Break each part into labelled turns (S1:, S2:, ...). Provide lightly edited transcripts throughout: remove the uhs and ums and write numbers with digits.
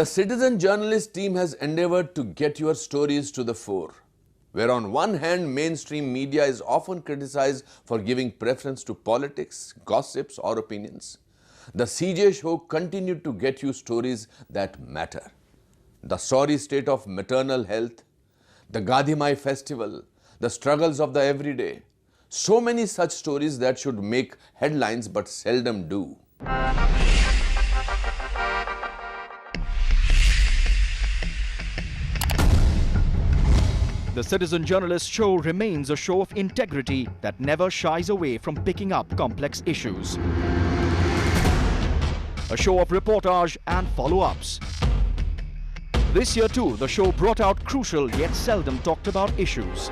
S1: The citizen journalist team has endeavored to get your stories to the fore, where on one hand mainstream media is often criticized for giving preference to politics, gossips or opinions. The CJ show continued to get you stories that matter. The sorry state of maternal health, the Gadhimai festival, the struggles of the everyday. So many such stories that should make headlines but seldom do.
S2: The Citizen Journalist show remains a show of integrity that never shies away from picking up complex issues. A show of reportage and follow-ups. This year too, the show brought out crucial yet seldom talked about issues.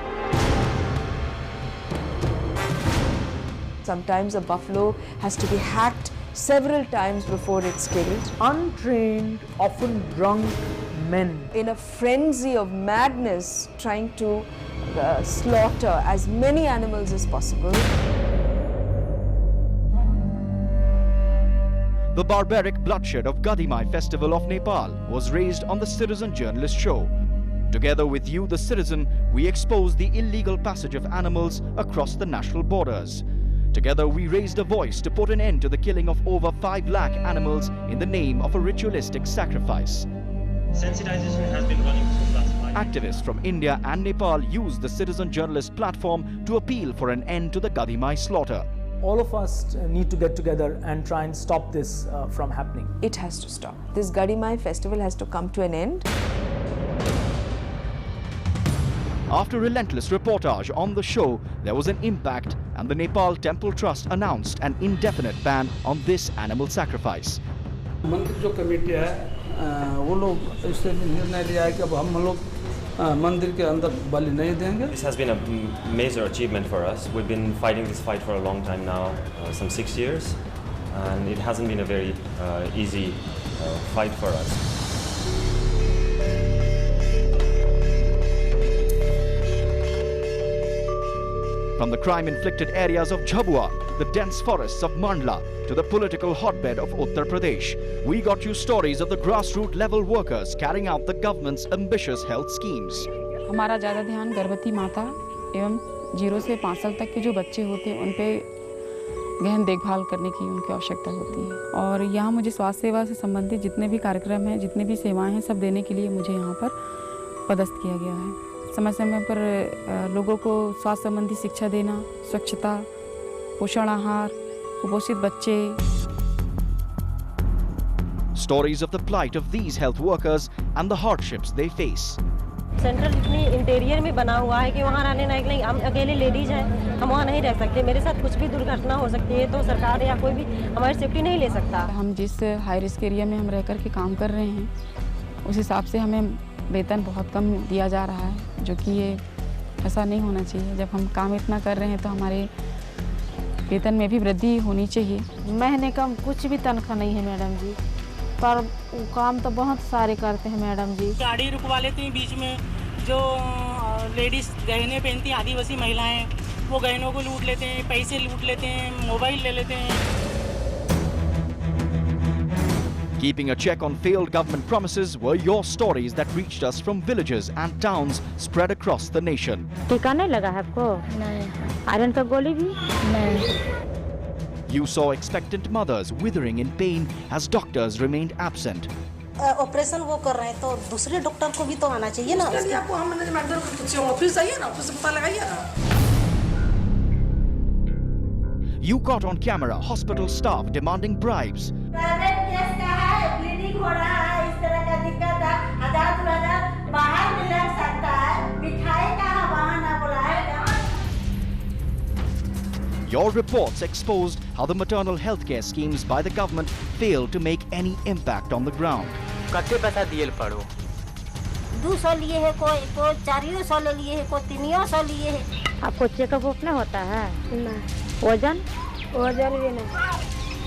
S3: Sometimes a buffalo has to be hacked several times before it's killed.
S4: Untrained, often drunk men.
S3: In a frenzy of madness, trying to slaughter as many animals as possible.
S2: The barbaric bloodshed of Gadhimai festival of Nepal was raised on the Citizen Journalist show. Together with you, the citizen, we expose the illegal passage of animals across the national borders. Together, we raised a voice to put an end to the killing of over 5 lakh animals in the name of a ritualistic sacrifice.
S5: Sensitization has been running since last 5 years.
S2: Activists from India and Nepal used the Citizen Journalist platform to appeal for an end to the Gadhimai slaughter.
S4: All of us need to get together and try and stop this from happening.
S3: It has to stop. This Gadhimai festival has to come to an end.
S2: After relentless reportage on the show, there was an impact, and the Nepal Temple Trust announced an indefinite ban on this animal sacrifice.
S6: मंदिर जो committee है वो लोग इससे निर्णय लिया है कि अब हम लोग मंदिर के अंदर बलि नहीं देंगे.
S5: This has been a major achievement for us. We've been fighting this fight for a long time now, some 6 years, and it hasn't been a very easy fight for us.
S2: From the crime-inflicted areas of Jhabua, the dense forests of Mandla, to the political hotbed of Uttar Pradesh, we got you stories of the grassroots level workers carrying out the government's ambitious health schemes.
S7: हमारा ज़्यादा ध्यान गर्भवती माता एवं 0 से 5 साल तक के जो बच्चे होते हैं उन पे गहन देखभाल करने की उनकी आवश्यकता होती है और यहाँ मुझे स्वास्थ्य सेवा से संबंधित जितने भी कार्यक्रम हैं, जितने भी सेवाएं हैं, सब देने के लिए मुझे यहाँ पर पदस्थ किया गया है। समय समय पर लोगों को स्वास्थ्य संबंधी शिक्षा देना, स्वच्छता, पोषण आहार, कुपोषित बच्चे.
S2: Stories of the plight of these health workers and the hardships they face.
S8: Central इतनी इंटीरियर में बना हुआ है कि वहाँ रहने ना के हम अकेले लेडीज हैं, हम वहाँ नहीं रह सकते. मेरे साथ कुछ भी दुर्घटना हो सकती है तो सरकार या कोई भी हमारी सेफ्टी नहीं ले सकता.
S7: हम जिस हाई रिस्क एरिया में हम रह कर के काम कर रहे हैं उस हिसाब से हमें वेतन बहुत कम दिया जा रहा है, जो कि ये ऐसा नहीं होना चाहिए. जब हम काम इतना कर रहे हैं तो हमारे वेतन में भी वृद्धि होनी चाहिए.
S9: महीने का कुछ भी तनख्वाह नहीं है मैडम जी, पर काम तो बहुत सारे करते हैं मैडम जी.
S10: गाड़ी रुकवा लेते हैं बीच में, जो लेडीज गहने पहनती हैं, आदिवासी महिलाएं, वो गहनों को लूट लेते हैं, पैसे लूट लेते हैं, मोबाइल ले लेते हैं.
S2: Keeping a check on failed government promises were your stories that reached us from villages and towns spread across the nation.
S9: टीका नहीं लगा है आपको? नहीं. आयरन का गोली भी? नहीं.
S2: You saw expectant mothers withering in pain as doctors remained absent.
S11: Operation वो कर रहे हैं तो दूसरे डॉक्टर को भी तो आना चाहिए ना. इसके आपको हम ऑफिस जाइए ना, ऑफिस से पता लगाइए ना.
S2: You caught on camera hospital staff demanding bribes.
S11: Bleeding हो रहा है, इस तरह का दिक्कत है, 1000-2000 बाहर में लग सकता है, मिठाई का बहाना बुलाएगा.
S2: Your reports exposed how the maternal healthcare schemes by the government failed to make any impact on the ground.
S12: कत्ते पैसा दिए पड़ो?
S11: 200 लिए है, कोई 400 लिए है, कोई 300 लिए है.
S9: आपको चेकअप नहीं होता है? नहीं. वजन भी नहीं.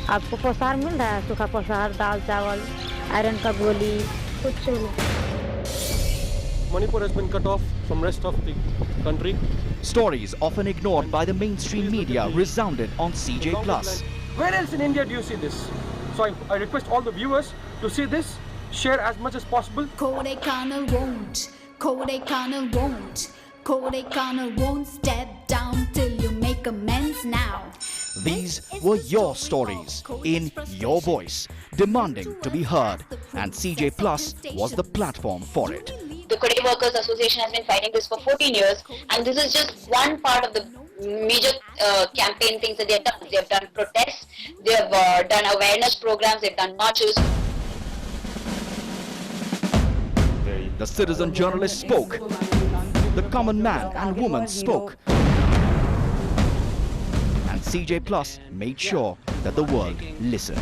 S9: आपको पोषार मिल रहा है? सूखा पोषार, दाल चावल, आयरन का गोली, कुछ नहीं.
S13: Manipur has been cut off from rest of the country.
S2: Stories often ignored by the mainstream media resounded on CJ+.
S13: Where else in India do you see this? So I request all the viewers to see this share as much as possible.
S14: Kodaikanal won't. Kodaikanal won't. Kodaikanal won't step down till you make amends now.
S2: These were your stories in your voice, demanding to be heard, and CJ Plus was the platform for it.
S15: The Korea Workers Association has been fighting this for 14 years, and this is just one part of the major campaign things that they have done. They have done protests, they have done awareness programs, they've done marches.
S2: The citizen journalist spoke. The common man and woman spoke. And CJ Plus made sure that the world listened.